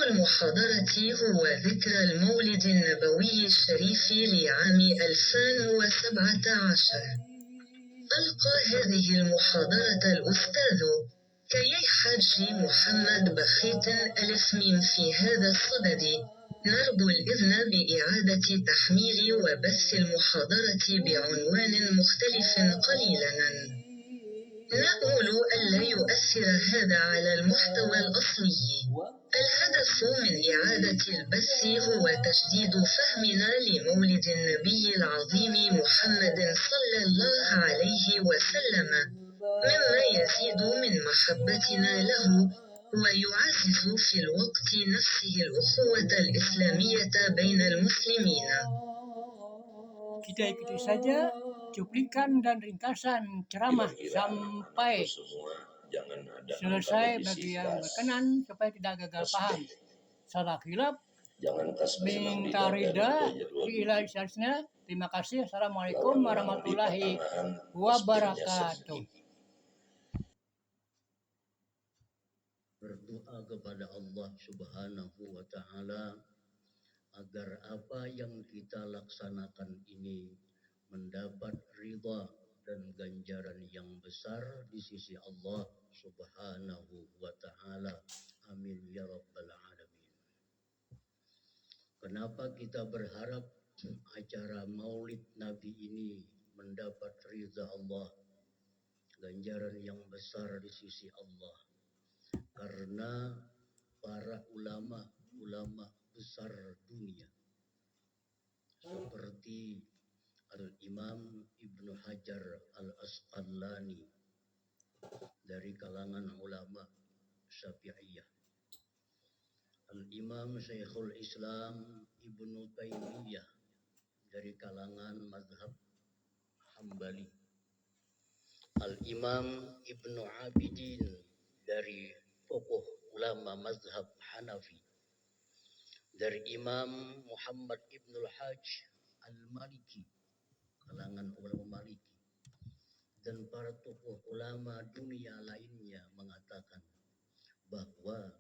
المحاضرة هو ذكرى المولد النبوي الشريف لعام 2017. ألقى هذه المحاضرة الأستاذ كي حاج محمد بخيت ألف ميم. في هذا الصدد نرجو الإذن بإعادة تحميل وبث المحاضرة بعنوان مختلف قليلا. نأمل ألا يؤثر هذا على المحتوى الأصلي. الهدف من إعادة البث هو تجديد فهمنا لمولد النبي العظيم محمد صلى الله عليه وسلم، مما يزيد من محبتنا له ويعزز في الوقت نفسه الأخوة الإسلامية بين المسلمين. Kita ikuti saja cuplikan dan ringkasan ceramah sampai selesai bagi yang berkenan supaya tidak gagal paham. Salah khilaf, minta rida, ila isasna. Terima kasih. Assalamualaikum warahmatullahi wabarakatuh. Berdoa kepada Allah Subhanahu wa Ta'ala agar apa yang kita laksanakan ini mendapat ridha dan ganjaran yang besar di sisi Allah Subhanahu wa Ta'ala. Amin ya rabbal alamin. Kenapa kita berharap acara Maulid Nabi ini mendapat ridha Allah, ganjaran yang besar di sisi Allah? Karena para ulama besar dunia seperti Al-Imam Ibnu Hajar Al-Asqalani dari kalangan ulama Syafi'iyah, Al-Imam Syekhul Islam Ibnu Taimiyah dari kalangan mazhab Hambali, Al-Imam Ibnu Abidin dari tokoh ulama mazhab Hanafi, dari Imam Muhammad Ibnul Hajj Al-Maliki, kalangan ulama Maliki, dan para tokoh ulama dunia lainnya mengatakan bahwa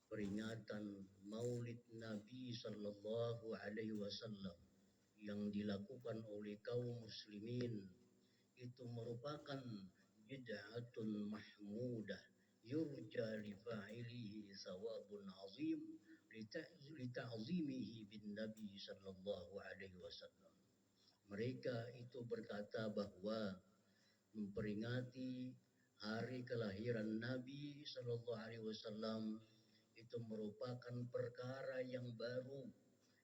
peringatan Maulid Nabi Sallallahu Alaihi Wasallam yang dilakukan oleh kaum muslimin itu merupakan bid'atun mahmudah yurja li fa'ilihi thawabun azim lita'zimihi bin Nabi Sallallahu Alaihi Wasallam. Mereka itu berkata bahwa memperingati hari kelahiran Nabi Sallallahu Alaihi Wasallam itu merupakan perkara yang baru,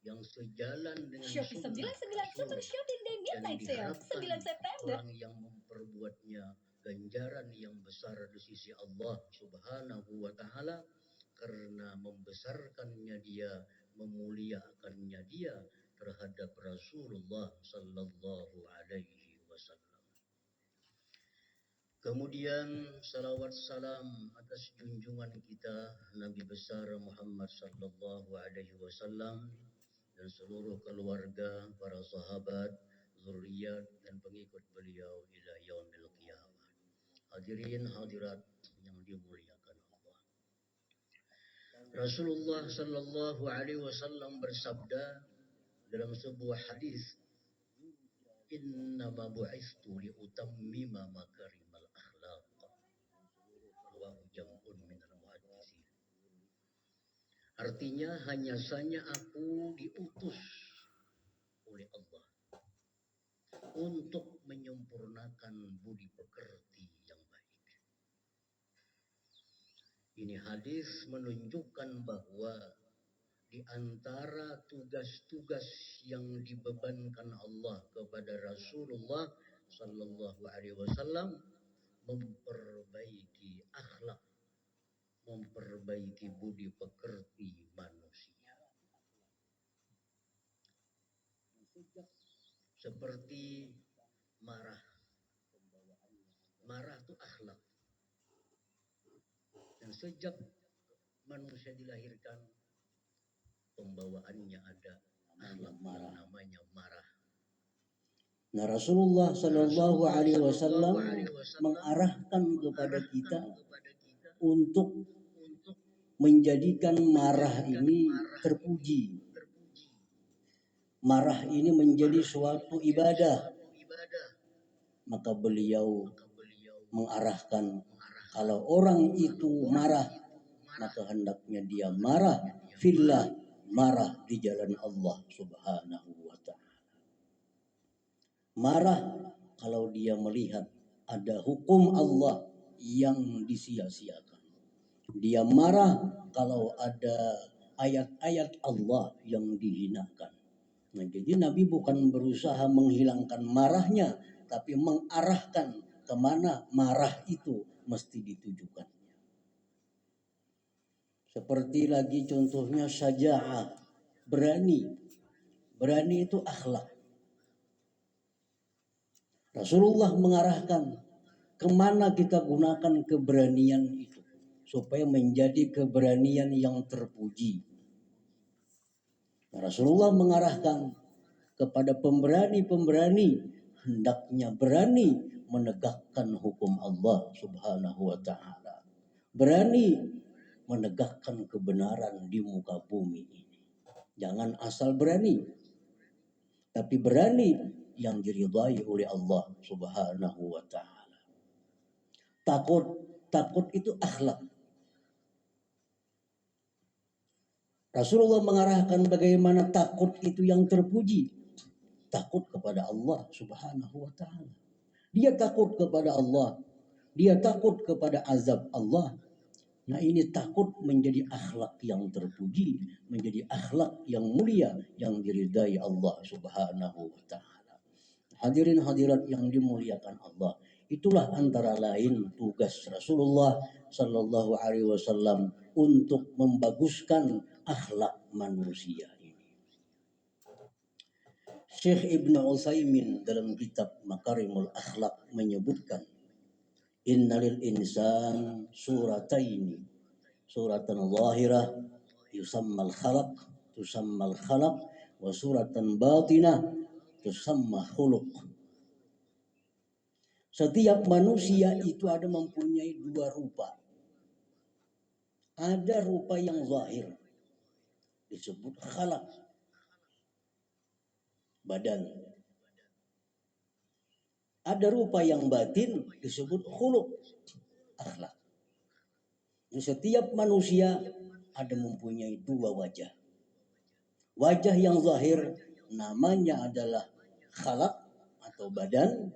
yang sejalan dengan sunnah Rasul, dan diharapkan orang yang memperbuatnya ganjaran yang besar di sisi Allah Subhanahu wa Ta'ala karena membesarkannya dia, memuliakannya dia terhadap Rasulullah Sallallahu Alaihi Wasallam. Kemudian salawat salam atas junjungan kita Nabi besar Muhammad Sallallahu Alaihi Wasallam dan seluruh keluarga, para sahabat, zuriat dan pengikut beliau ila yaumil qiyamah. Hadirin hadirat yang dimuliakan Allah. Rasulullah Sallallahu Alaihi Wasallam bersabda dalam sebuah hadis, "Innama bu'istu liutammima makarimal akhlaq." Rawahu jam'un minal muhaddisin. Artinya hanya saja aku diutus oleh Allah untuk menyempurnakan budi pekerti yang baik. Ini hadis menunjukkan bahwa di antara tugas-tugas yang dibebankan Allah kepada Rasulullah Sallallahu Alaihi Wasallam memperbaiki akhlak, memperbaiki budi pekerti manusia. Seperti marah. Marah itu akhlak. Dan sejak manusia dilahirkan, pembawaannya ada akhlak yang namanya marah. Nah, Rasulullah Shallallahu Alaihi Wasallam mengarahkan kepada kita untuk menjadikan marah ini terpuji. Marah ini menjadi suatu ibadah. Maka beliau mengarahkan kalau orang itu marah, maka hendaknya dia marah fillah, marah di jalan Allah Subhanahu wa ta'ala. Marah kalau dia melihat ada hukum Allah yang disia-siakan. Dia marah kalau ada ayat-ayat Allah yang dihinakan. Nah, jadi Nabi bukan berusaha menghilangkan marahnya, tapi mengarahkan kemana marah itu mesti ditujukan. Seperti lagi contohnya syaja'ah, berani. Berani itu akhlak. Rasulullah mengarahkan kemana kita gunakan keberanian itu supaya menjadi keberanian yang terpuji. Rasulullah mengarahkan kepada pemberani-pemberani hendaknya berani menegakkan hukum Allah Subhanahu wa ta'ala. Berani menegakkan kebenaran di muka bumi ini. Jangan asal berani, tapi berani yang diridhai oleh Allah Subhanahu wa ta'ala. Takut itu akhlak. Rasulullah mengarahkan bagaimana takut itu yang terpuji. Takut kepada Allah Subhanahu wa ta'ala. Dia takut kepada Allah. Dia takut kepada azab Allah. Nah, ini takut menjadi akhlak yang terpuji, menjadi akhlak yang mulia, yang diridai Allah Subhanahu wa ta'ala. Hadirin hadirat yang dimuliakan Allah. Itulah antara lain tugas Rasulullah Sallallahu Alaihi Wasallam untuk membaguskan akhlak manusia ini. Syekh Ibnu Utsaimin dalam kitab Makarimul Akhlak menyebutkan, innalil insan surataini, suratan zahirah yusammal khalaq, tusammal khalaq, wa suratan batinah tusamma khuluq. Setiap manusia itu ada mempunyai dua rupa. Ada rupa yang zahir, disebut khalaq, badan. Ada rupa yang batin, disebut khuluq, akhlak. Setiap manusia ada mempunyai dua wajah. Wajah yang zahir namanya adalah khalaq atau badan,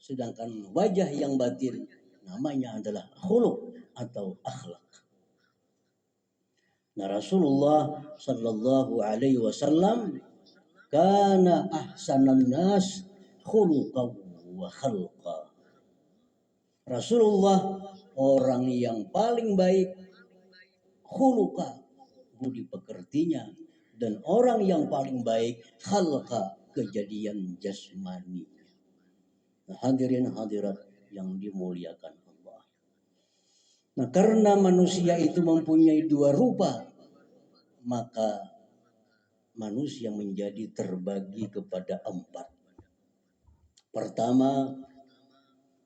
sedangkan wajah yang batin namanya adalah khuluq atau akhlak. Nah, Rasulullah Sallallahu Alaihi Wasallam kana ahsanan nas khuluqan wa khalqa. Rasulullah orang yang paling baik khuluqa, budi pekertinya, dan orang yang paling baik khalqa, kejadian jasmani. Nah, hadirin hadirat yang dimuliakan Allah. Nah, karena manusia itu mempunyai dua rupa, maka manusia menjadi terbagi kepada empat. Pertama,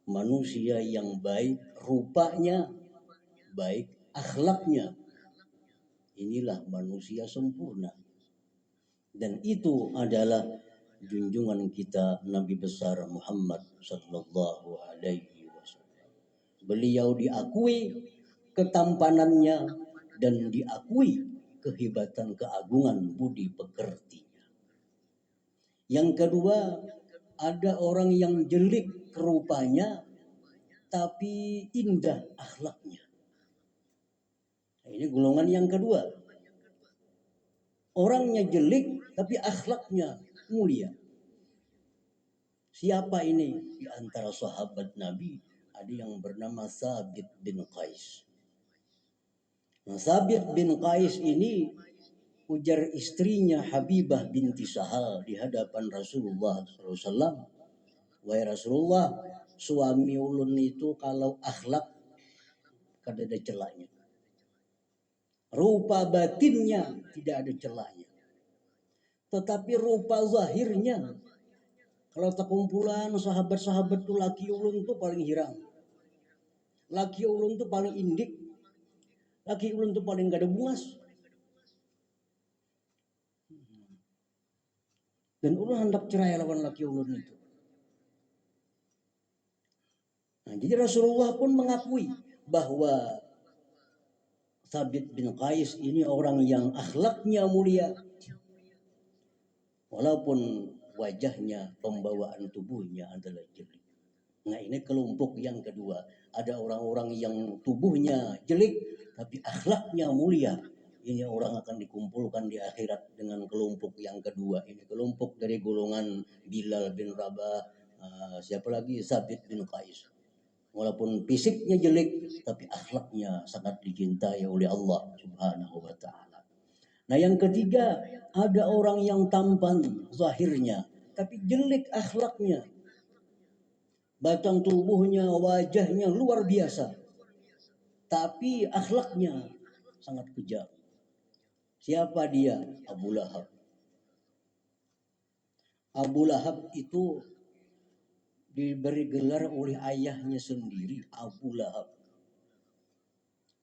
manusia yang baik rupanya, baik akhlaknya. Inilah manusia sempurna. Dan itu adalah junjungan kita Nabi besar Muhammad Sallallahu Alaihi Wasallam. Beliau diakui ketampanannya dan diakui kehebatan keagungan budi pekertinya. Yang kedua, ada orang yang jelek rupanya tapi indah akhlaknya. Ini golongan yang kedua. Orangnya jelek tapi akhlaknya mulia. Siapa ini? Di antara sahabat Nabi ada yang bernama Thabit bin Qais. Nah, Thabit bin Qais ini ujar istrinya Habibah binti Sahal di hadapan Rasulullah SAW. Wahai Rasulullah, suami ulun itu kalau akhlak kada ada celahnya. Rupa batinnya tidak ada celahnya. Tetapi rupa zahirnya, kalau terkumpulan sahabat-sahabat tuh laki ulun tuh paling hirang. Laki ulun tuh paling indik. Laki ulun tuh paling gak ada bungas. Dan ulun hendak cerai lawan laki ulun itu. Nah, jadi Rasulullah pun mengakui bahwa Thabit bin Qais ini orang yang akhlaknya mulia. Walaupun wajahnya, pembawaan tubuhnya adalah jelek. Nah, ini kelompok yang kedua. Ada orang-orang yang tubuhnya jelek tapi akhlaknya mulia. Ini orang akan dikumpulkan di akhirat dengan kelompok yang kedua. Ini kelompok dari golongan Bilal bin Rabah, siapa lagi? Thabit bin Qais. Walaupun fisiknya jelek, tapi akhlaknya sangat dicintai oleh Allah Subhanahu wa Ta'ala. Nah, yang ketiga, ada orang yang tampan zahirnya, tapi jelek akhlaknya. Batang tubuhnya, wajahnya luar biasa, tapi akhlaknya sangat kejam. Siapa dia? Abu Lahab. Abu Lahab itu diberi gelar oleh ayahnya sendiri, Abu Lahab.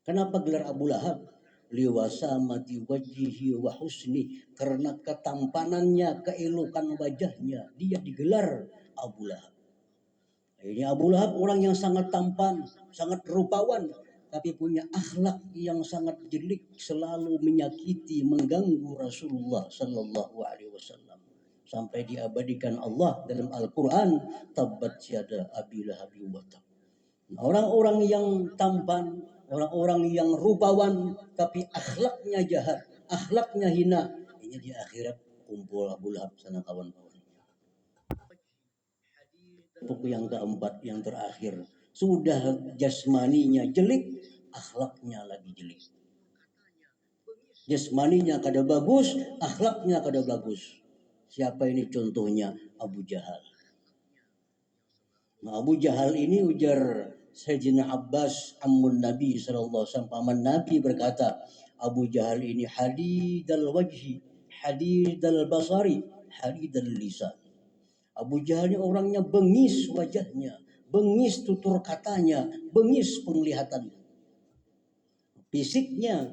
Kenapa gelar Abu Lahab? Liwasamati wajhihi wa husni, karena ketampanannya, keelokan wajahnya, dia digelar Abu Lahab. Ini Abu Lahab orang yang sangat tampan, sangat rupawan, tapi punya akhlak yang sangat jelek, selalu menyakiti, mengganggu Rasulullah Sallallahu Alaihi Wasallam. Sampai diabadikan Allah dalam Al-Quran, tabbat yada abi lahabi wa tab. Orang-orang yang tampan, orang-orang yang rupawan, tapi akhlaknya jahat, akhlaknya hina, ini di akhirat kumpul Abu Lahab sana kawan-kawan. Buku yang keempat, yang terakhir, sudah jasmaninya jelek, akhlaknya lagi jelek. Jasmaninya kada bagus, akhlaknya kada bagus. Siapa ini contohnya? Abu Jahal. Nah, Abu Jahal ini ujar Sayyidina Abbas ammun Nabi sallallahu alaihi wasallam, paman Nabi berkata, Abu Jahal ini hadidal wajhi, hadidal basari, hadidal lisan. Abu Jahal ini orangnya bengis wajahnya, bengis tutur katanya, bengis penglihatannya. Fisiknya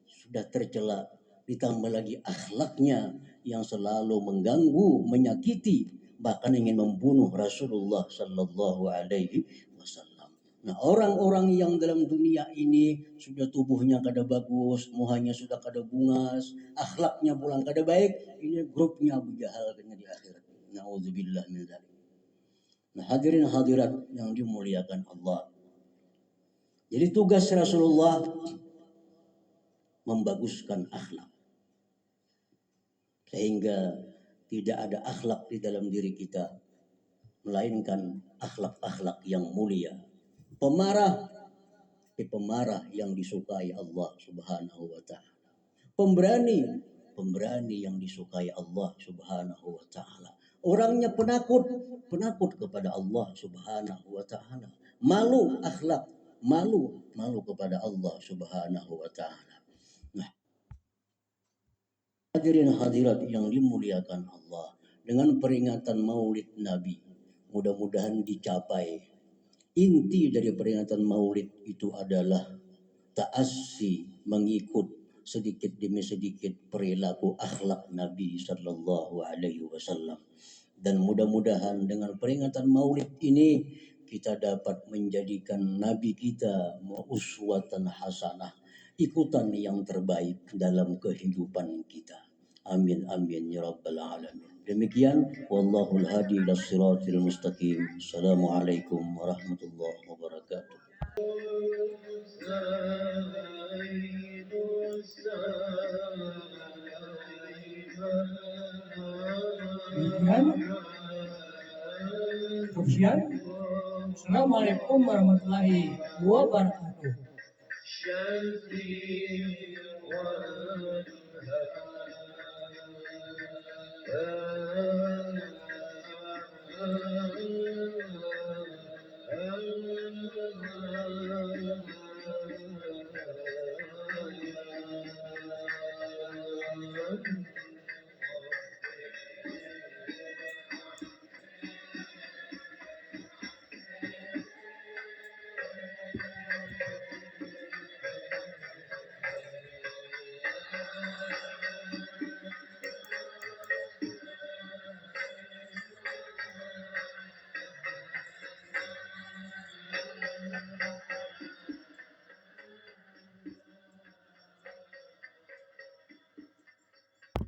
sudah tercela, ditambah lagi akhlaknya yang selalu mengganggu, menyakiti, bahkan ingin membunuh Rasulullah Sallallahu Alaihi Wasallam. Nah, orang-orang yang dalam dunia ini sudah tubuhnya kada bagus, muhanya sudah kada bungas, akhlaknya pulang kada baik, ini grupnya Abu Jahal kena di akhirat. Na'udzubillah min dzalik. Nah, hadirin hadirat yang dimuliakan Allah. Jadi tugas Rasulullah membaguskan akhlak, sehingga tidak ada akhlak di dalam diri kita melainkan akhlak-akhlak yang mulia. Pemarah, pemarah yang disukai Allah Subhanahu wa Ta'ala. Pemberani yang disukai Allah Subhanahu wa Ta'ala. Orangnya penakut kepada Allah Subhanahu wa Ta'ala. Malu akhlak, malu kepada Allah Subhanahu wa Ta'ala. Nah, hadirin hadirat yang dimuliakan Allah, dengan peringatan Maulid Nabi, mudah-mudahan dicapai. Inti dari peringatan Maulid itu adalah ta'assi, mengikut sedikit demi sedikit perilaku akhlak Nabi Sallallahu Alaihi Wasallam. Dan mudah-mudahan dengan peringatan Maulid ini kita dapat menjadikan Nabi kita uswatan hasanah, ikutan yang terbaik dalam kehidupan kita. Amin amin ya rabbal alamin. Demikian, wallahul hadi ila siratil mustaqim. Assalamualaikum warahmatullahi wabarakatuh. Demikian, Assalamualaikum warahmatullahi wabarakatuh.